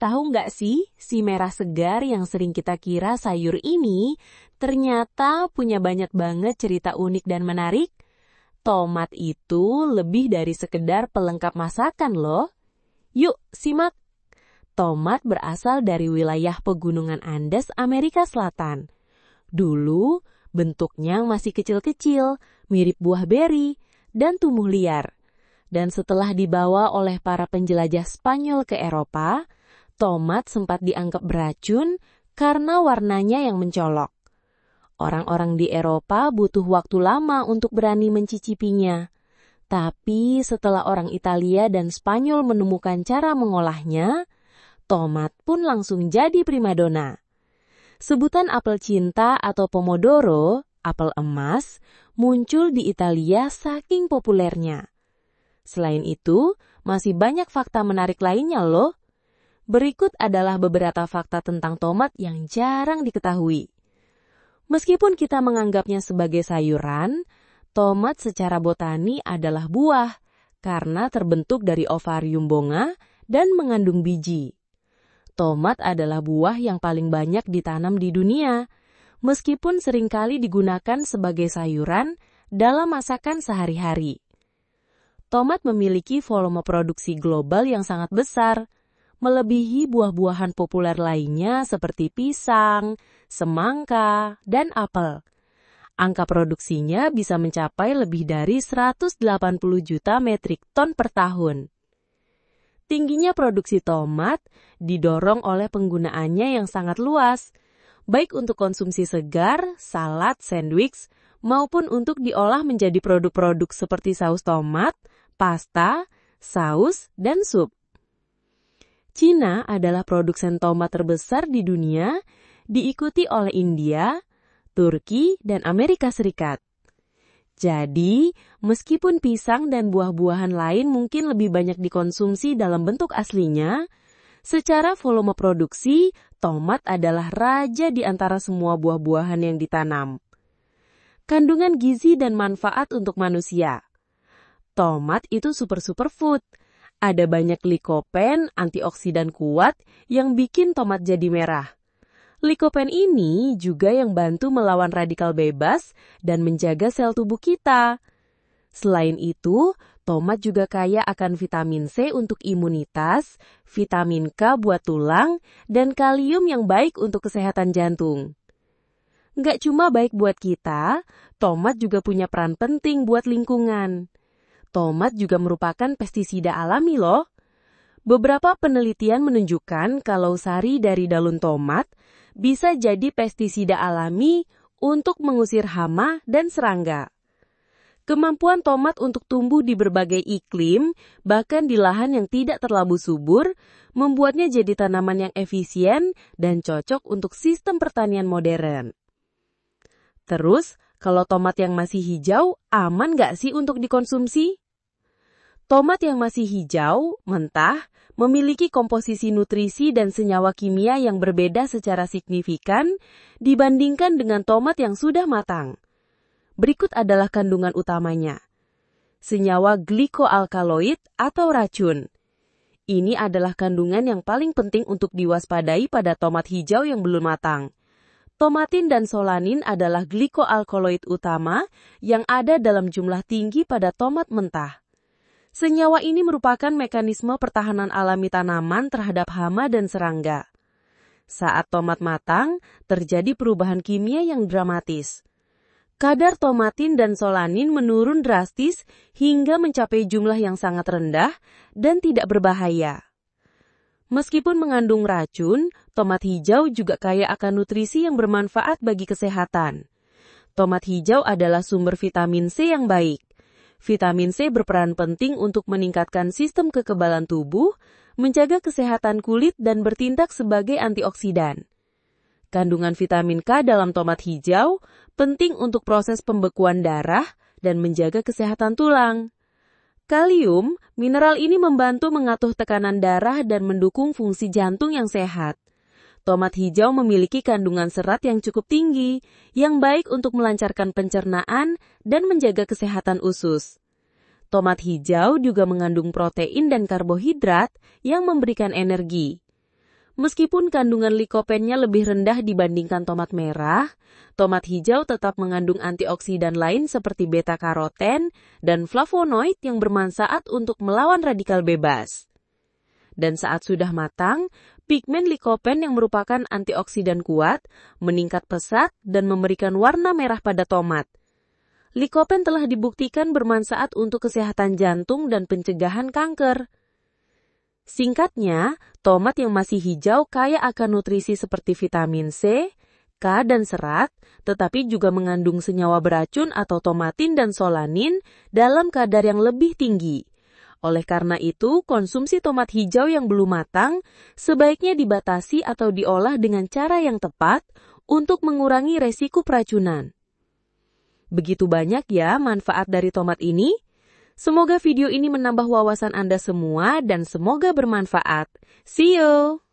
tahu nggak sih, si merah segar yang sering kita kira sayur ini ternyata punya banyak banget cerita unik dan menarik? Tomat itu lebih dari sekedar pelengkap masakan loh. Yuk, simak. Tomat berasal dari wilayah pegunungan Andes Amerika Selatan. Dulu, bentuknya masih kecil-kecil, mirip buah beri, dan tumbuh liar. Dan setelah dibawa oleh para penjelajah Spanyol ke Eropa, tomat sempat dianggap beracun karena warnanya yang mencolok. Orang-orang di Eropa butuh waktu lama untuk berani mencicipinya. Tapi setelah orang Italia dan Spanyol menemukan cara mengolahnya, tomat pun langsung jadi primadona. Sebutan apel cinta atau pomodoro, apel emas, muncul di Italia saking populernya. Selain itu, masih banyak fakta menarik lainnya loh. Berikut adalah beberapa fakta tentang tomat yang jarang diketahui. Meskipun kita menganggapnya sebagai sayuran, tomat secara botani adalah buah karena terbentuk dari ovarium bonga dan mengandung biji. Tomat adalah buah yang paling banyak ditanam di dunia, meskipun seringkali digunakan sebagai sayuran dalam masakan sehari-hari. Tomat memiliki volume produksi global yang sangat besar, melebihi buah-buahan populer lainnya seperti pisang, semangka, dan apel. Angka produksinya bisa mencapai lebih dari 180 juta metrik ton per tahun. Tingginya produksi tomat didorong oleh penggunaannya yang sangat luas, baik untuk konsumsi segar, salad, sandwich, maupun untuk diolah menjadi produk-produk seperti saus tomat, pasta, saus, dan sup. Cina adalah produsen tomat terbesar di dunia, diikuti oleh India, Turki, dan Amerika Serikat. Jadi, meskipun pisang dan buah-buahan lain mungkin lebih banyak dikonsumsi dalam bentuk aslinya, secara volume produksi, tomat adalah raja di antara semua buah-buahan yang ditanam. Kandungan gizi dan manfaat untuk manusia. Tomat itu superfood. Ada banyak likopen, antioksidan kuat yang bikin tomat jadi merah. Likopen ini juga yang bantu melawan radikal bebas dan menjaga sel tubuh kita. Selain itu, tomat juga kaya akan vitamin C untuk imunitas, vitamin K buat tulang, dan kalium yang baik untuk kesehatan jantung. Nggak cuma baik buat kita, tomat juga punya peran penting buat lingkungan. Tomat juga merupakan pestisida alami loh. Beberapa penelitian menunjukkan kalau sari dari daun tomat bisa jadi pestisida alami untuk mengusir hama dan serangga. Kemampuan tomat untuk tumbuh di berbagai iklim, bahkan di lahan yang tidak terlalu subur, membuatnya jadi tanaman yang efisien dan cocok untuk sistem pertanian modern. Terus, kalau tomat yang masih hijau, aman nggak sih untuk dikonsumsi? Tomat yang masih hijau, mentah, memiliki komposisi nutrisi dan senyawa kimia yang berbeda secara signifikan dibandingkan dengan tomat yang sudah matang. Berikut adalah kandungan utamanya. Senyawa glikoalkaloid atau racun. Ini adalah kandungan yang paling penting untuk diwaspadai pada tomat hijau yang belum matang. Tomatin dan solanin adalah glikoalkaloid utama yang ada dalam jumlah tinggi pada tomat mentah. Senyawa ini merupakan mekanisme pertahanan alami tanaman terhadap hama dan serangga. Saat tomat matang, terjadi perubahan kimia yang dramatis. Kadar tomatin dan solanin menurun drastis hingga mencapai jumlah yang sangat rendah dan tidak berbahaya. Meskipun mengandung racun, tomat hijau juga kaya akan nutrisi yang bermanfaat bagi kesehatan. Tomat hijau adalah sumber vitamin C yang baik. Vitamin C berperan penting untuk meningkatkan sistem kekebalan tubuh, menjaga kesehatan kulit dan bertindak sebagai antioksidan. Kandungan vitamin K dalam tomat hijau penting untuk proses pembekuan darah dan menjaga kesehatan tulang. Kalium, mineral ini membantu mengatur tekanan darah dan mendukung fungsi jantung yang sehat. Tomat hijau memiliki kandungan serat yang cukup tinggi, yang baik untuk melancarkan pencernaan dan menjaga kesehatan usus. Tomat hijau juga mengandung protein dan karbohidrat yang memberikan energi. Meskipun kandungan likopennya lebih rendah dibandingkan tomat merah, tomat hijau tetap mengandung antioksidan lain seperti beta-karoten dan flavonoid yang bermanfaat untuk melawan radikal bebas. Dan saat sudah matang, pigmen likopen yang merupakan antioksidan kuat meningkat pesat dan memberikan warna merah pada tomat. Likopen telah dibuktikan bermanfaat untuk kesehatan jantung dan pencegahan kanker. Singkatnya, tomat yang masih hijau kaya akan nutrisi seperti vitamin C, K, dan serat, tetapi juga mengandung senyawa beracun atau tomatin dan solanin dalam kadar yang lebih tinggi. Oleh karena itu, konsumsi tomat hijau yang belum matang sebaiknya dibatasi atau diolah dengan cara yang tepat untuk mengurangi resiko peracunan. Begitu banyak ya manfaat dari tomat ini. Semoga video ini menambah wawasan Anda semua dan semoga bermanfaat. See you!